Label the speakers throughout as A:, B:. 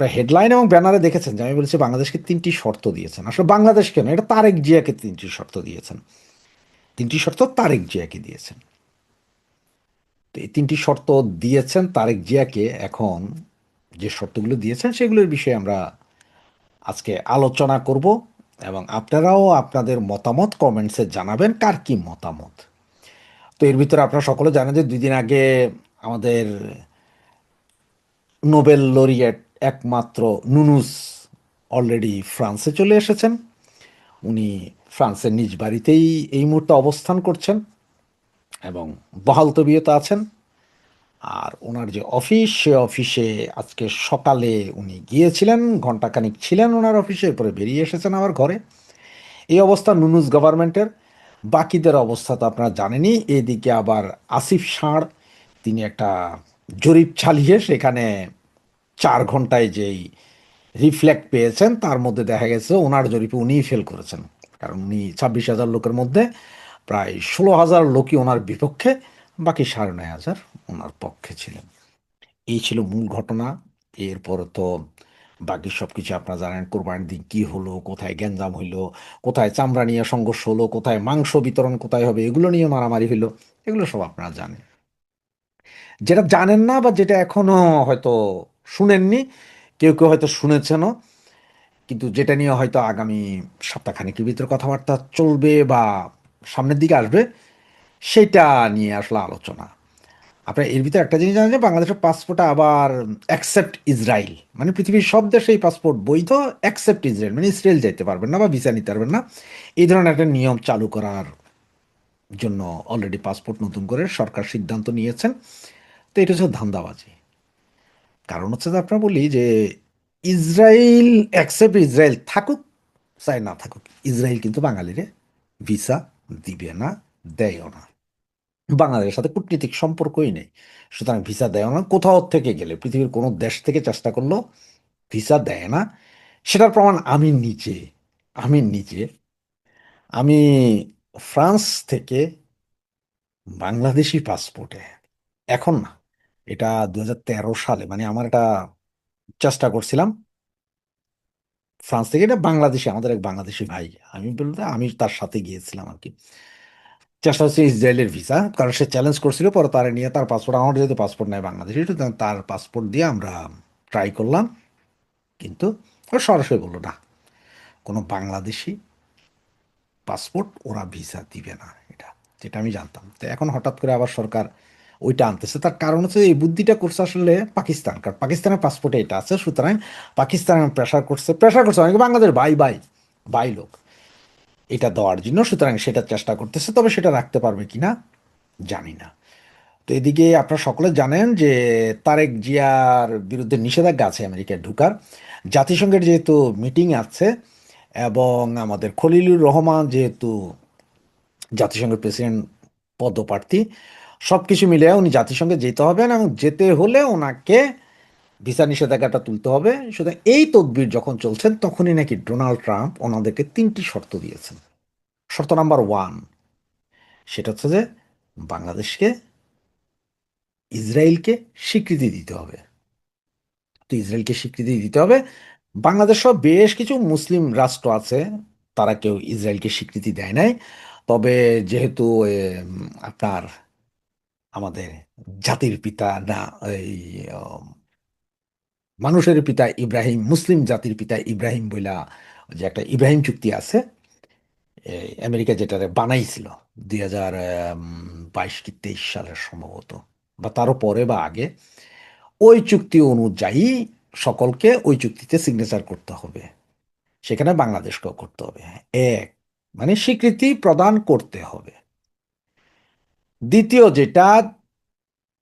A: আপনার হেডলাইন এবং ব্যানারে দেখেছেন যে আমি বলেছি বাংলাদেশকে 3টি শর্ত দিয়েছেন। আসলে বাংলাদেশ কেন, এটা তারেক জিয়াকে 3টি শর্ত দিয়েছেন। 3টি শর্ত তারেক জিয়াকে দিয়েছেন। তো এই 3টি শর্ত দিয়েছেন তারেক জিয়াকে। এখন যে শর্তগুলো দিয়েছেন সেগুলোর বিষয়ে আমরা আজকে আলোচনা করব, এবং আপনারাও আপনাদের মতামত কমেন্টসে জানাবেন কার কি মতামত। তো এর ভিতরে আপনারা সকলে জানেন যে 2 দিন আগে আমাদের নোবেল লরিয়েট একমাত্র নুনুস অলরেডি ফ্রান্সে চলে এসেছেন। উনি ফ্রান্সের নিজ বাড়িতেই এই মুহূর্তে অবস্থান করছেন এবং বহাল তবিয়তে আছেন। আর ওনার যে অফিস, সে অফিসে আজকে সকালে উনি গিয়েছিলেন, ঘণ্টাখানিক ছিলেন ওনার অফিসে, এরপরে বেরিয়ে এসেছেন আবার ঘরে। এই অবস্থা নুনুস গভর্নমেন্টের। বাকিদের অবস্থা তো আপনারা জানেনই। এদিকে আবার আসিফ ষাঁড়, তিনি একটা জরিপ চালিয়ে সেখানে 4 ঘন্টায় যেই রিফ্লেক্ট পেয়েছেন তার মধ্যে দেখা গেছে ওনার জরিপে উনিই ফেল করেছেন। কারণ উনি 26,000 লোকের মধ্যে প্রায় 16,000 লোকই ওনার বিপক্ষে, বাকি 9,500 ওনার পক্ষে ছিলেন। এই ছিল মূল ঘটনা। এরপরে তো বাকি সব কিছু আপনারা জানেন, কোরবানির দিন কী হলো, কোথায় গ্যাঞ্জাম হইলো, কোথায় চামড়া নিয়ে সংঘর্ষ হলো, কোথায় মাংস বিতরণ কোথায় হবে, এগুলো নিয়ে মারামারি হইলো। এগুলো সব আপনারা জানেন। যেটা জানেন না বা যেটা এখনো হয়তো শুনেননি, কেউ কেউ হয়তো শুনেছেনও, কিন্তু যেটা নিয়ে হয়তো আগামী সপ্তাহখানেকের ভিতরে কথাবার্তা চলবে বা সামনের দিকে আসবে, সেটা নিয়ে আসলে আলোচনা। আপনার এর ভিতরে একটা জিনিস জানেন যে বাংলাদেশের পাসপোর্টে আবার অ্যাকসেপ্ট ইসরায়েল, মানে পৃথিবীর সব দেশেই পাসপোর্ট বৈধ, অ্যাকসেপ্ট ইসরায়েল মানে ইসরায়েল যেতে পারবেন না বা ভিসা নিতে পারবেন না। এই ধরনের একটা নিয়ম চালু করার জন্য অলরেডি পাসপোর্ট নতুন করে সরকার সিদ্ধান্ত নিয়েছেন। তো এটা হচ্ছে ধান্দাবাজি। কারণ হচ্ছে যে আপনার বলি যে ইসরায়েল, অ্যাকসেপ্ট ইসরায়েল থাকুক চাই না থাকুক, ইসরায়েল কিন্তু বাঙালিরে ভিসা দিবে না, দেয়ও না। বাংলাদেশের সাথে কূটনীতিক সম্পর্কই নেই। সুতরাং ভিসা দেয় না। কোথাও থেকে গেলে পৃথিবীর কোনো দেশ থেকে চেষ্টা করলো ভিসা দেয় না। সেটার প্রমাণ আমি নিজে আমি ফ্রান্স থেকে বাংলাদেশি পাসপোর্টে, এখন না, এটা 2013 সালে, মানে আমার এটা চেষ্টা করছিলাম ফ্রান্স থেকে, এটা বাংলাদেশি, আমাদের এক বাংলাদেশি ভাই, আমি বলতে আমি তার সাথে গিয়েছিলাম আর কি। চেষ্টা হচ্ছে ইসরায়েলের ভিসা, কারণ সে চ্যালেঞ্জ করছিল, পরে তার নিয়ে তার পাসপোর্ট, আমার যেহেতু পাসপোর্ট নেই বাংলাদেশি, সুতরাং তার পাসপোর্ট দিয়ে আমরা ট্রাই করলাম। কিন্তু ও সরাসরি বললো না, কোনো বাংলাদেশি পাসপোর্ট ওরা ভিসা দিবে না, এটা যেটা আমি জানতাম। তো এখন হঠাৎ করে আবার সরকার ওইটা আনতেছে। তার কারণ হচ্ছে এই বুদ্ধিটা করছে আসলে পাকিস্তান, কারণ পাকিস্তানের পাসপোর্টে এটা আছে। সুতরাং পাকিস্তান প্রেশার করছে অনেকে, বাংলাদেশ বাই লোক এটা দেওয়ার জন্য। সুতরাং সেটা চেষ্টা করতেছে, তবে সেটা রাখতে পারবে কিনা জানি না। তো এদিকে আপনারা সকলে জানেন যে তারেক জিয়ার বিরুদ্ধে নিষেধাজ্ঞা আছে আমেরিকায় ঢুকার। জাতিসংঘের যেহেতু মিটিং আছে, এবং আমাদের খলিলুর রহমান যেহেতু জাতিসংঘের প্রেসিডেন্ট পদপ্রার্থী, সব কিছু মিলে উনি জাতিসংঘে যেতে হবেন, এবং যেতে হলে ওনাকে ভিসা নিষেধাজ্ঞাটা তুলতে হবে। সুতরাং এই তদবির যখন চলছেন তখনই নাকি ডোনাল্ড ট্রাম্প ওনাদেরকে 3টি শর্ত দিয়েছেন। শর্ত নাম্বার 1, সেটা হচ্ছে যে বাংলাদেশকে, ইসরায়েলকে স্বীকৃতি দিতে হবে। তো ইসরায়েলকে স্বীকৃতি দিতে হবে। বাংলাদেশ সহ বেশ কিছু মুসলিম রাষ্ট্র আছে, তারা কেউ ইসরায়েলকে স্বীকৃতি দেয় নাই। তবে যেহেতু আপনার আমাদের জাতির পিতা না, এই মানুষের পিতা ইব্রাহিম, মুসলিম জাতির পিতা ইব্রাহিম বইলা যে একটা ইব্রাহিম চুক্তি আছে, আমেরিকা যেটা বানাইছিল 2022 কি 23 সালের সম্ভবত, বা তারও পরে বা আগে, ওই চুক্তি অনুযায়ী সকলকে ওই চুক্তিতে সিগনেচার করতে হবে। সেখানে বাংলাদেশকেও করতে হবে। এক, মানে স্বীকৃতি প্রদান করতে হবে। দ্বিতীয় যেটা,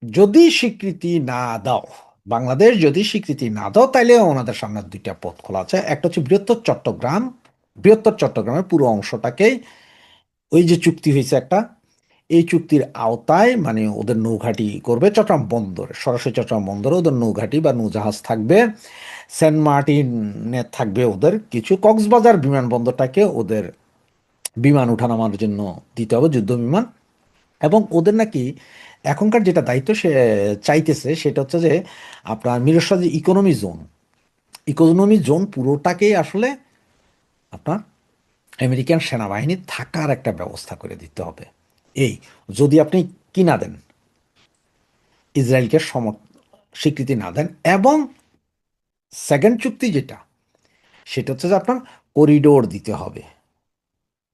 A: যদি স্বীকৃতি না দাও, বাংলাদেশ যদি স্বীকৃতি না দাও, তাইলে ওনাদের সামনে 2টা পথ খোলা আছে। একটা হচ্ছে বৃহত্তর চট্টগ্রামের পুরো অংশটাকেই, ওই যে চুক্তি হয়েছে একটা, এই চুক্তির আওতায় মানে ওদের নৌঘাঁটি করবে চট্টগ্রাম বন্দরে, সরাসরি চট্টগ্রাম বন্দরে ওদের নৌঘাঁটি বা নৌজাহাজ থাকবে। সেন্ট মার্টিনে থাকবে ওদের কিছু, কক্সবাজার বিমানবন্দরটাকে ওদের বিমান ওঠানামার জন্য দিতে হবে, যুদ্ধ বিমান। এবং ওদের নাকি এখনকার যেটা দায়িত্ব সে চাইতেছে, সেটা হচ্ছে যে আপনার মিরসরাজ ইকোনমি জোন, ইকোনমি জোন পুরোটাকেই আসলে আপনার আমেরিকান সেনাবাহিনী থাকার একটা ব্যবস্থা করে দিতে হবে। এই যদি আপনি কি না দেন, ইসরায়েলকে স্বীকৃতি না দেন, এবং সেকেন্ড চুক্তি যেটা, সেটা হচ্ছে যে আপনার করিডোর দিতে হবে।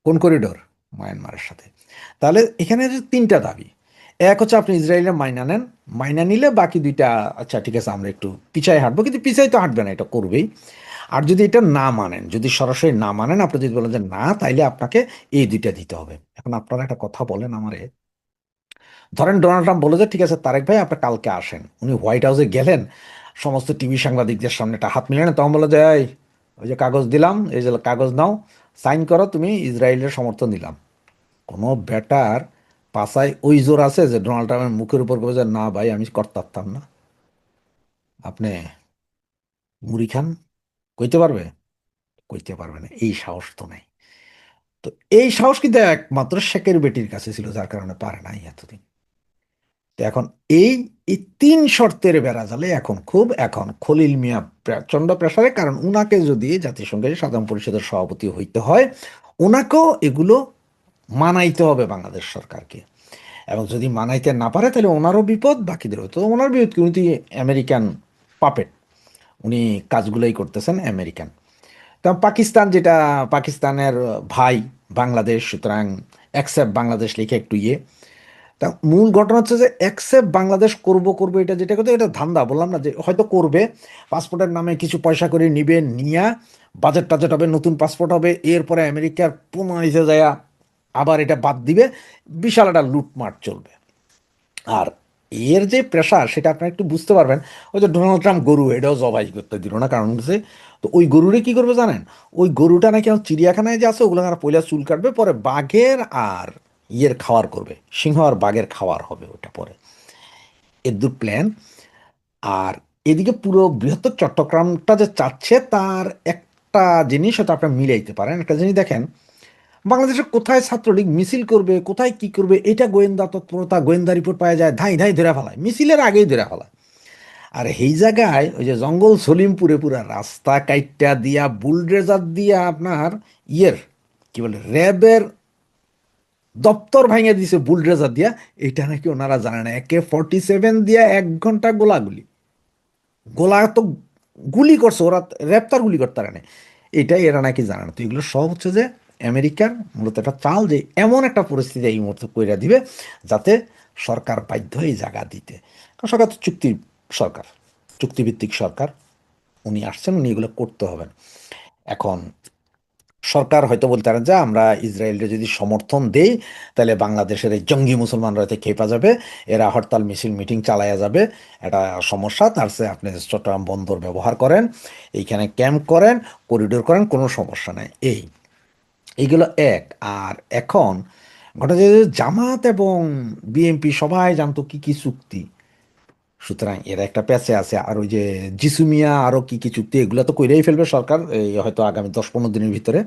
A: কোন করিডোর? মায়ানমারের সাথে। তাহলে এখানে যে তিনটা দাবি, এক হচ্ছে আপনি ইসরায়েলের মাইনা নেন, মাইনা নিলে বাকি দুইটা আচ্ছা ঠিক আছে আমরা একটু পিছায় হাঁটবো, কিন্তু পিছাই তো হাঁটবে না, এটা করবেই। আর যদি এটা না মানেন, যদি সরাসরি না মানেন, আপনি যদি বলেন যে না, তাইলে আপনাকে এই দুইটা দিতে হবে। এখন আপনারা একটা কথা বলেন আমারে, ধরেন ডোনাল্ড ট্রাম্প বলে যে ঠিক আছে তারেক ভাই আপনি কালকে আসেন, উনি হোয়াইট হাউসে গেলেন, সমস্ত টিভি সাংবাদিকদের সামনে একটা হাত মিলালেন, তখন বলে যে এই, ওই যে কাগজ দিলাম, এই যে কাগজ নাও, সাইন করো, তুমি ইসরায়েলের সমর্থন দিলাম। কোনো বেটার পাছায় ওই জোর আছে যে ডোনাল্ড ট্রাম্পের মুখের উপর বলে যে না ভাই আমি করতে পারতাম না? আপনি মুড়ি খান, কইতে পারবে? কইতে পারবে না, এই সাহস তো নাই। তো এই সাহস কিন্তু একমাত্র শেখের বেটির কাছে ছিল, যার কারণে পারে নাই এতদিন। তো এখন এই এই তিন শর্তের বেড়াজালে এখন খলিল মিয়া প্রচন্ড প্রেসারে, কারণ উনাকে যদি জাতিসংঘের সাধারণ পরিষদের সভাপতি হইতে হয়, ওনাকেও এগুলো মানাইতে হবে বাংলাদেশ সরকারকে। এবং যদি মানাইতে না পারে তাহলে ওনারও বিপদ, বাকিদেরও। তো ওনার বিপদ কি, উনি তো আমেরিকান পাপেট, উনি কাজগুলোই করতেছেন আমেরিকান। তা পাকিস্তান যেটা, পাকিস্তানের ভাই বাংলাদেশ, সুতরাং অ্যাকসেপ্ট বাংলাদেশ লিখে একটু ইয়ে। তা মূল ঘটনা হচ্ছে যে অ্যাকসেপ্ট বাংলাদেশ করব করবো, এটা যেটা কথা, এটা ধান্দা, বললাম না যে হয়তো করবে, পাসপোর্টের নামে কিছু পয়সা করে নিবে, নিয়া বাজেট টাজেট হবে, নতুন পাসপোর্ট হবে, এরপরে আমেরিকার পুনরাইজে যায় আবার এটা বাদ দিবে, বিশাল একটা লুটমাট চলবে। আর এর যে প্রেশার সেটা আপনারা একটু বুঝতে পারবেন। ওই যে ডোনাল্ড ট্রাম্প গরু, এটাও জবাই করতে দিল না, কারণ হচ্ছে তো ওই গরুরে কি করবে জানেন? ওই গরুটা নাকি আমার চিড়িয়াখানায় যে আছে, ওগুলো আর পয়লা চুল কাটবে, পরে বাঘের আর ইয়ের খাওয়ার করবে, সিংহ আর বাঘের খাওয়ার হবে ওটা পরে। এর দু প্ল্যান। আর এদিকে পুরো বৃহত্তর চট্টগ্রামটা যে চাচ্ছে, তার একটা জিনিস হয়তো আপনারা মিলাইতে পারেন। একটা জিনিস দেখেন, বাংলাদেশে কোথায় ছাত্রলীগ মিছিল করবে, কোথায় কি করবে, এটা গোয়েন্দা তৎপরতা, গোয়েন্দা রিপোর্ট পাওয়া যায়, ধাই ধাই ধরে ফেলায়, মিছিলের আগেই ধরে ফেলায়। আর এই জায়গায় ওই যে জঙ্গল সলিমপুরে পুরা রাস্তা কাইটটা দিয়া, বুলডেজার দিয়া আপনার ইয়ের কি বলে র্যাবের দপ্তর ভাঙিয়ে দিছে বুলডেজার দিয়া। এটা নাকি ওনারা জানে না, AK-47 দিয়া 1 ঘন্টা গোলাগুলি, গোলা তো গুলি করছে ওরা, র্যাব তার গুলি করতে পারে না, এটাই এরা নাকি জানে না। তো এগুলো সব হচ্ছে যে আমেরিকার মূলত একটা চাল, যে এমন একটা পরিস্থিতি এই মুহূর্তে কইরা দিবে যাতে সরকার বাধ্য এই জায়গা দিতে। কারণ সরকার তো চুক্তির সরকার, চুক্তিভিত্তিক সরকার, উনি আসছেন, উনি এগুলো করতে হবেন। এখন সরকার হয়তো বলতে পারেন যে আমরা ইসরায়েলকে যদি সমর্থন দেই, তাহলে বাংলাদেশের এই জঙ্গি মুসলমানরা হয়তো খেপা যাবে, এরা হরতাল মিছিল মিটিং চালায়া যাবে, এটা সমস্যা, তার চেয়ে আপনি চট্টগ্রাম বন্দর ব্যবহার করেন, এইখানে ক্যাম্প করেন, করিডোর করেন, কোনো সমস্যা নাই। এইগুলো এক। আর এখন ঘটনা যে জামাত এবং বিএনপি সবাই জানতো কি কি চুক্তি, সুতরাং এরা একটা প্যাচে আছে। আর ওই যে জিসুমিয়া আরো কি কি চুক্তি, এগুলো তো কইরাই ফেলবে সরকার এই হয়তো আগামী 10-15 দিনের ভিতরে।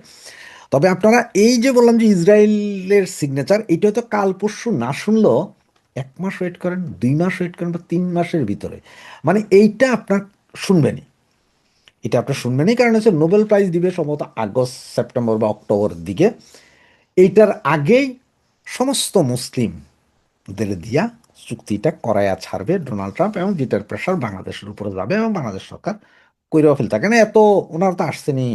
A: তবে আপনারা এই যে বললাম যে ইসরায়েলের সিগনেচার, এটা হয়তো কাল পরশু না শুনলেও 1 মাস ওয়েট করেন, 2 মাস ওয়েট করেন, বা 3 মাসের ভিতরে মানে এইটা আপনার শুনবেনই। এটা আপনার শুনবেনই, কারণ হচ্ছে নোবেল প্রাইজ দিবে সম্ভবত আগস্ট সেপ্টেম্বর বা অক্টোবরের দিকে। এইটার আগেই সমস্ত মুসলিমদের দিয়া চুক্তিটা করায়া ছাড়বে ডোনাল্ড ট্রাম্প, এবং যেটার প্রেশার বাংলাদেশের উপরে যাবে, এবং বাংলাদেশ সরকার কইরাও ফেলতে, কেন এত ওনারা তো আসছেনি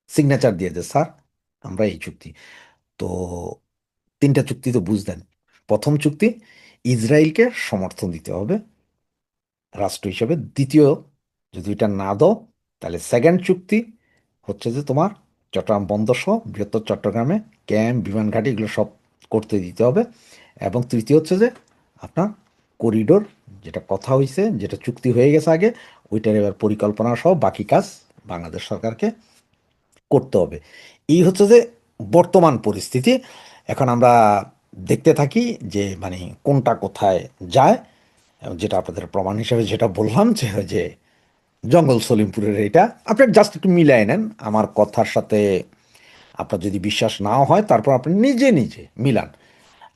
A: সিগনেচার দিয়ে যে স্যার আমরা এই চুক্তি। তো তিনটা চুক্তি তো বুঝলেন। প্রথম চুক্তি, ইসরায়েলকে সমর্থন দিতে হবে রাষ্ট্র হিসেবে। দ্বিতীয়, যদি এটা না দাও, তাহলে সেকেন্ড চুক্তি হচ্ছে যে তোমার চট্টগ্রাম বন্দর সহ বৃহত্তর চট্টগ্রামে ক্যাম্প, বিমান ঘাঁটি, এগুলো সব করতে দিতে হবে। এবং তৃতীয় হচ্ছে যে আপনার করিডোর, যেটা কথা হয়েছে, যেটা চুক্তি হয়ে গেছে আগে, ওইটার এবার পরিকল্পনা সহ বাকি কাজ বাংলাদেশ সরকারকে করতে হবে। এই হচ্ছে যে বর্তমান পরিস্থিতি। এখন আমরা দেখতে থাকি যে মানে কোনটা কোথায় যায়। এবং যেটা আপনাদের প্রমাণ হিসেবে যেটা বললাম, যে ওই যে জঙ্গল সলিমপুরের, এটা আপনি জাস্ট একটু মিলাই নেন আমার কথার সাথে। আপনার যদি বিশ্বাস নাও হয়, তারপর আপনি নিজে নিজে মিলান।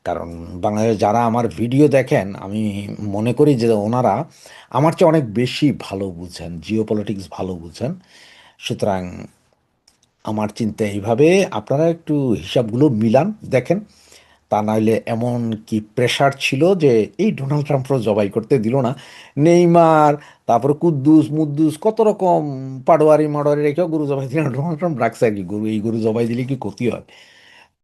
A: কারণ বাংলাদেশে যারা আমার ভিডিও দেখেন, আমি মনে করি যে ওনারা আমার চেয়ে অনেক বেশি ভালো বুঝেন, জিও পলিটিক্স ভালো বুঝেন। সুতরাং আমার চিন্তা এইভাবে, আপনারা একটু হিসাবগুলো মিলান দেখেন। তা নাইলে এমন কি প্রেশার ছিল যে এই ডোনাল্ড ট্রাম্পও জবাই করতে দিল না। নেইমার, তারপরে কুদ্দুস মুদ্দুস কত রকম পাটোয়ারি মাড়োয়ারি রেখেও গরু জবাই দিল না, ডোনাল্ড ট্রাম্প রাখছে আর কি, গরু এই গরু জবাই দিলে কি ক্ষতি হয়?